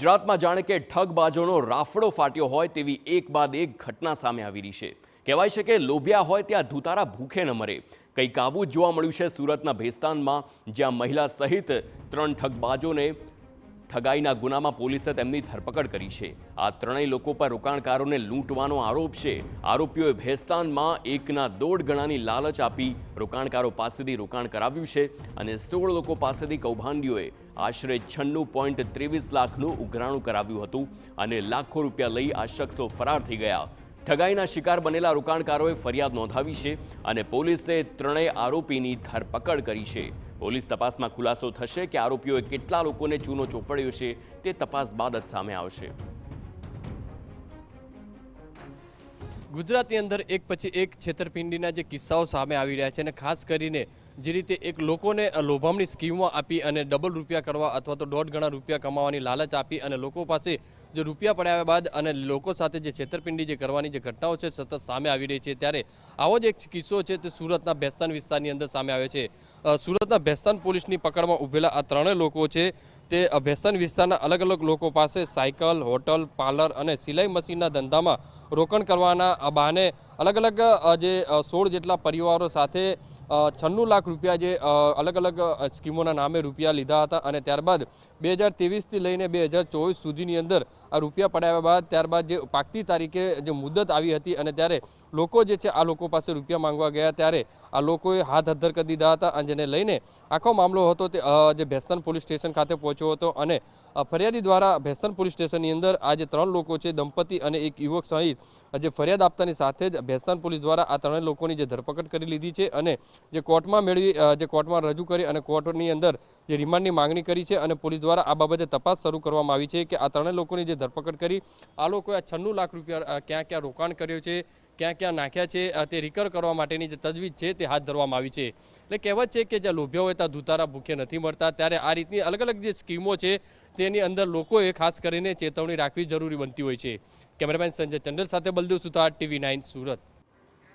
ગુજરાતમાં જાણે કે ઠગબાજોનો રાફડો ફાટ્યો હોય તેવી એક બાદ એક ઘટના સામે આવી રહી છે। કહેવાય છે કે લોભિયા હોય ત્યાં ધૂતારા ભૂખે ન મરે। કંઈક આવું જ જોવા મળ્યું છે સુરતના ભેસ્તાનમાં, જ્યાં મહિલા સહિત 3 ઠગબાજોને ઠગાઈના ગુનામાં પોલીસે તેમની ધરપકડ કરી છે। આ ત્રણેય લોકો પર રોકાણકારોને લૂંટવાનો આરોપ છે। આરોપીઓએ ભેસ્તાનમાં 1.5 ગણાની લાલચ આપી રોકાણકારો પાસેથી રોકાણ કરાવ્યું છે અને 16 લોકો પાસેથી કૌભાંડીઓએ આશરે 96.23 લાખનું ઉઘરાણું કરાવ્યું હતું અને લાખો રૂપિયા લઈ આ શખ્સો ફરાર થઈ ગયા। ઠગાઈના શિકાર બનેલા રોકાણકારોએ ફરિયાદ નોંધાવી છે અને પોલીસે ત્રણેય આરોપીની ધરપકડ કરી છે। પોલીસ તપાસમાં ખુલાસો થશે કે આરોપીઓએ કેટલા લોકોને ચૂનો ચોપડ્યો છે તે તપાસ બાદ જ સામે આવશે। ગુજરાતની અંદર એક પછી એક છેતરપિંડીના જે કિસ્સાઓ સામે આવી રહ્યા છે અને ખાસ કરીને જે રીતે એક લોકોને લોભામણી સ્કીમો આપી અને ડબલ રૂપિયા કરવા અથવા તો 1.5 ગણા રૂપિયા કમાવાની લાલચ આપી અને લોકો પાસે જે રૂપિયા પડ્યા બાદ અને લોકો સાથે જે છેતરપિંડી જે કરવાની જે ઘટનાઓ છે સતત સામે આવી રહી છે, ત્યારે આવો જ એક કિસ્સો છે તે સુરતના ભેસ્તાન વિસ્તારની અંદર સામે આવે છે। સુરતના ભેસ્તાન પોલીસની પકડમાં ઉભેલા આ ત્રણેય લોકો છે તે ભેસ્તાન વિસ્તારના અલગ અલગ લોકો પાસે સાયકલ, હોટલ, પાર્લર અને સિલાઈ મશીનના ધંધામાં રોકાણ કરવાના બહાને અલગ અલગ જે 16 જેટલા પરિવારો સાથે 96 લાખ રૂપિયા જે અલગ અલગ સ્કીમોના નામે રૂપિયા લીધા હતા અને ત્યારબાદ 2023થી લઈને 2024 સુધીની અંદર આ રૂપિયા પડાવ્યા બાદ ત્યારબાદ જે પાકતી તારીખે જે મુદત આવી હતી અને ત્યારે લોકો જે છે આ લોકો પાસે રૂપિયા માંગવા ગયા ત્યારે આ લોકોએ હાથ હદ્ધર કરી દીધા હતા અને જેને લઈને આખો મામલો હતો તે જે ભેસ્તાન પોલીસ સ્ટેશન ખાતે પહોંચ્યો હતો અને ફરિયાદી દ્વારા ભેસ્તાન પોલીસ સ્ટેશનની અંદર આ જે 3 લોકો છે દંપતી અને એક યુવક સહિત જે ફરિયાદ આપતાની સાથે જ ભેસ્તાન પોલીસ દ્વારા આ 3 લોકોની જે ધરપકડ કરી લીધી છે અને જે કોર્ટમાં રજૂ કરી અને કોર્ટની અંદર જે રિમાન્ડની માંગણી કરી છે અને પોલીસ દ્વારા આ બાબતે તપાસ શરૂ કરવામાં આવી છે કે આ 3 લોકોની જે ધરપકડ કરી આ લોકોએ 96 લાખ રૂપિયા ક્યાં ક્યાં રોકાણ કર્યું છે, ક્યાં ક્યાં નાખ્યા છે તે રિકવર કરવા માટેની જે તજવીજ છે તે હાથ ધરવામાં આવી છે। એટલે કહેવત છે કે જ્યાં લોભ્યા હોય ત્યાં ધૂતારા ભૂખે નથી મરતા, ત્યારે આ રીતની અલગ અલગ જે સ્કીમો છે તેની અંદર લોકોએ ખાસ કરીને ચેતવણી રાખવી જરૂરી બનતી હોય છે। કેમેરામેન સંજય ચંડલ સાથે બલદેવ સુતાર, TV9 સુરત।